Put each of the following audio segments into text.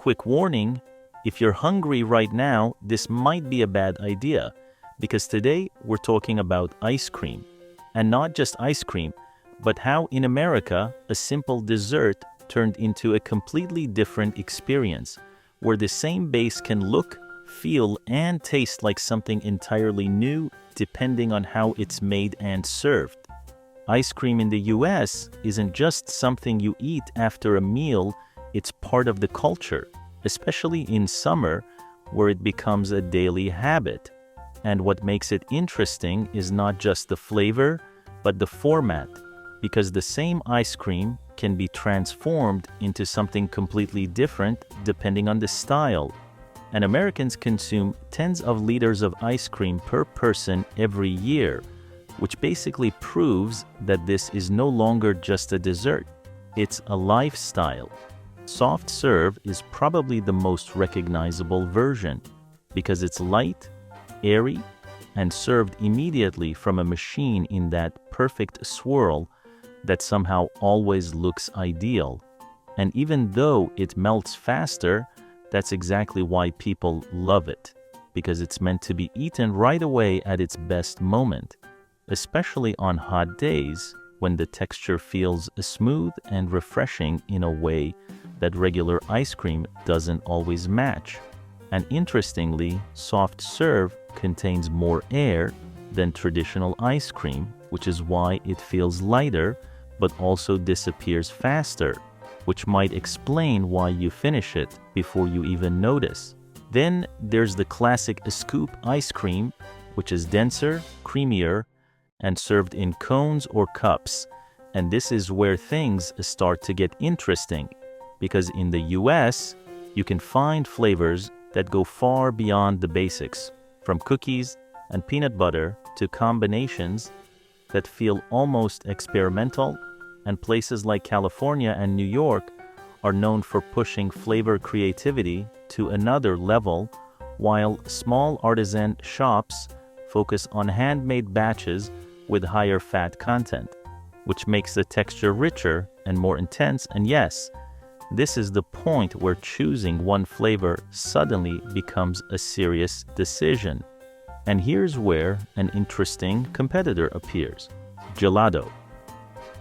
quick warning, if you're hungry right now, this might be a bad idea, because today we're talking about ice cream. And not just ice cream, but how in America, a simple dessert turned into a completely different experience, where the same base can look, feel, and taste like something entirely new depending on how it's made and served. Ice cream in the US isn't just something you eat after a meal, it's part of the culture, especially in summer, where it becomes a daily habit. And what makes it interesting is not just the flavor, but the format, because the same ice cream can be transformed into something completely different depending on the style. And Americans consume tens of liters of ice cream per person every year, which basically proves that this is no longer just a dessert. It's a lifestyle. Soft serve is probably the most recognizable version because it's light, airy, and served immediately from a machine in that perfect swirl that somehow always looks ideal. And even though it melts faster, that's exactly why people love it, because it's meant to be eaten right away at its best moment, especially on hot days when the texture feels smooth and refreshing in a way that regular ice cream doesn't always match. And interestingly, soft serve contains more air than traditional ice cream, which is why it feels lighter but also disappears faster, which might explain why you finish it before you even notice. Then there's the classic scoop ice cream, which is denser, creamier, and served in cones or cups. And this is where things start to get interesting, because in the US, you can find flavors that go far beyond the basics, from cookies and peanut butter to combinations that feel almost experimental, and places like California and New York are known for pushing flavor creativity to another level, while small artisan shops focus on handmade batches with higher fat content, which makes the texture richer and more intense. And yes, this is the point where choosing one flavor suddenly becomes a serious decision. And here's where an interesting competitor appears: gelato.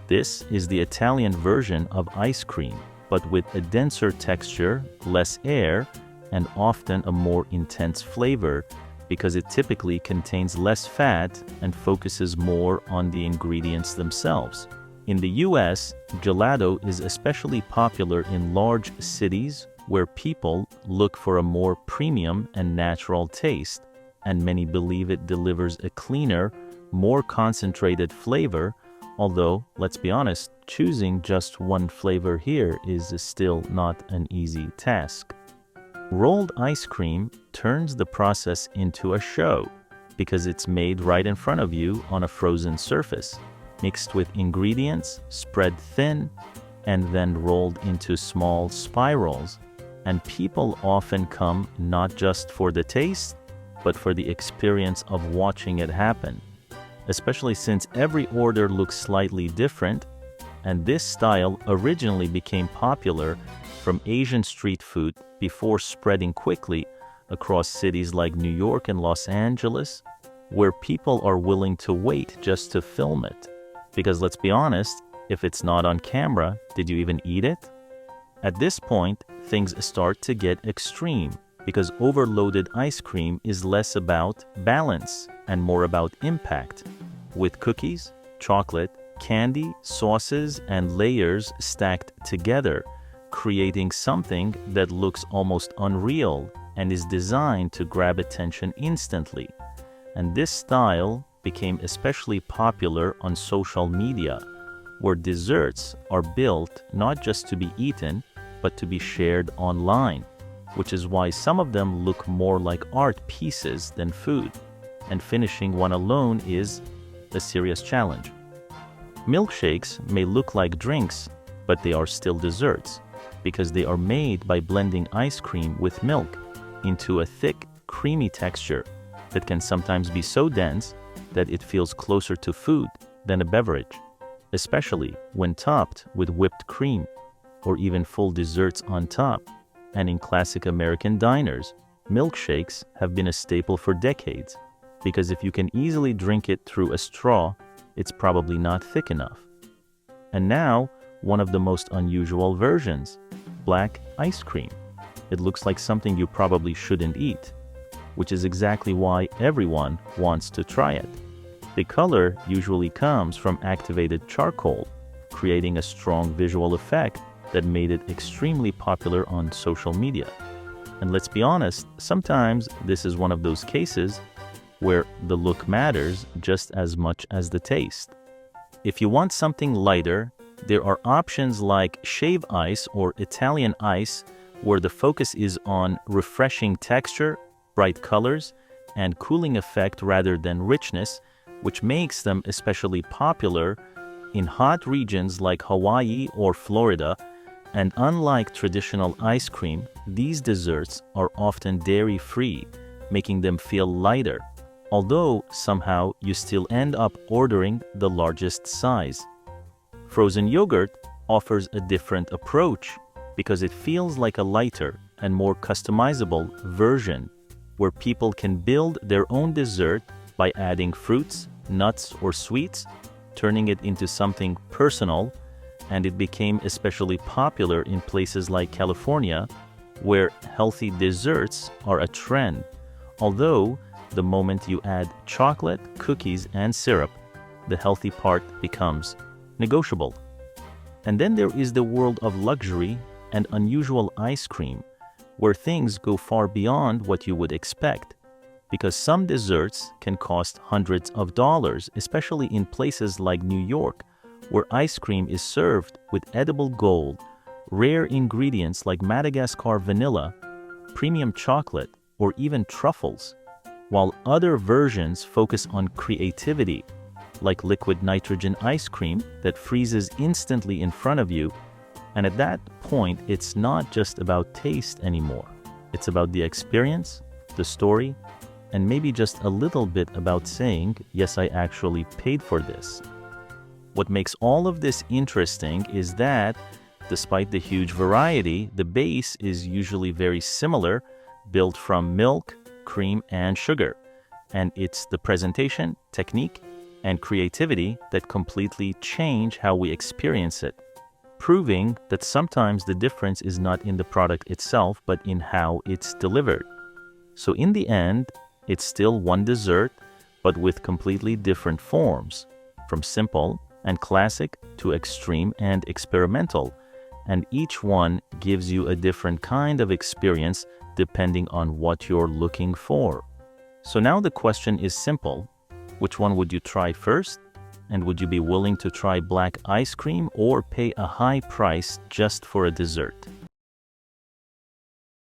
This is the Italian version of ice cream, but with a denser texture, less air, and often a more intense flavor because it typically contains less fat and focuses more on the ingredients themselves. In the US, gelato is especially popular in large cities where people look for a more premium and natural taste, and many believe it delivers a cleaner, more concentrated flavor. Although, let's be honest, choosing just one flavor here is still not an easy task. Rolled ice cream turns the process into a show because it's made right in front of you on a frozen surface, mixed with ingredients, spread thin, and then rolled into small spirals. And people often come not just for the taste, but for the experience of watching it happen, especially since every order looks slightly different, and this style originally became popular from Asian street food before spreading quickly across cities like New York and Los Angeles, where people are willing to wait just to film it. Because let's be honest, if it's not on camera, did you even eat it? At this point, things start to get extreme, because overloaded ice cream is less about balance and more about impact, with cookies, chocolate, candy, sauces, and layers stacked together, creating something that looks almost unreal and is designed to grab attention instantly. And this style became especially popular on social media, where desserts are built not just to be eaten, but to be shared online, which is why some of them look more like art pieces than food, and finishing one alone is a serious challenge. Milkshakes may look like drinks, but they are still desserts, because they are made by blending ice cream with milk into a thick, creamy texture that can sometimes be so dense that it feels closer to food than a beverage, especially when topped with whipped cream or even full desserts on top. And in classic American diners, milkshakes have been a staple for decades, because if you can easily drink it through a straw, it's probably not thick enough. And now, one of the most unusual versions, black ice cream. It looks like something you probably shouldn't eat, which is exactly why everyone wants to try it. The color usually comes from activated charcoal, creating a strong visual effect that made it extremely popular on social media. And let's be honest, sometimes this is one of those cases where the look matters just as much as the taste. If you want something lighter, there are options like shave ice or Italian ice, where the focus is on refreshing texture, bright colors, and cooling effect rather than richness, which makes them especially popular in hot regions like Hawaii or Florida. And unlike traditional ice cream, these desserts are often dairy-free, making them feel lighter, although somehow you still end up ordering the largest size. Frozen yogurt offers a different approach because it feels like a lighter and more customizable version where people can build their own dessert by adding fruits, nuts, or sweets, turning it into something personal, and it became especially popular in places like California, where healthy desserts are a trend. Although, the moment you add chocolate, cookies, and syrup, the healthy part becomes negotiable. And then there is the world of luxury and unusual ice cream, where things go far beyond what you would expect, because some desserts can cost hundreds of dollars, especially in places like New York, where ice cream is served with edible gold, rare ingredients like Madagascar vanilla, premium chocolate, or even truffles, while other versions focus on creativity, like liquid nitrogen ice cream that freezes instantly in front of you. And at that point, it's not just about taste anymore. It's about the experience, the story, and maybe just a little bit about saying, yes, I actually paid for this. What makes all of this interesting is that, despite the huge variety, the base is usually very similar, built from milk, cream, and sugar. And it's the presentation, technique, and creativity that completely change how we experience it, proving that sometimes the difference is not in the product itself, but in how it's delivered. So in the end, it's still one dessert, but with completely different forms, from simple and classic to extreme and experimental, and each one gives you a different kind of experience depending on what you're looking for. So now the question is simple. Which one would you try first? And would you be willing to try black ice cream or pay a high price just for a dessert?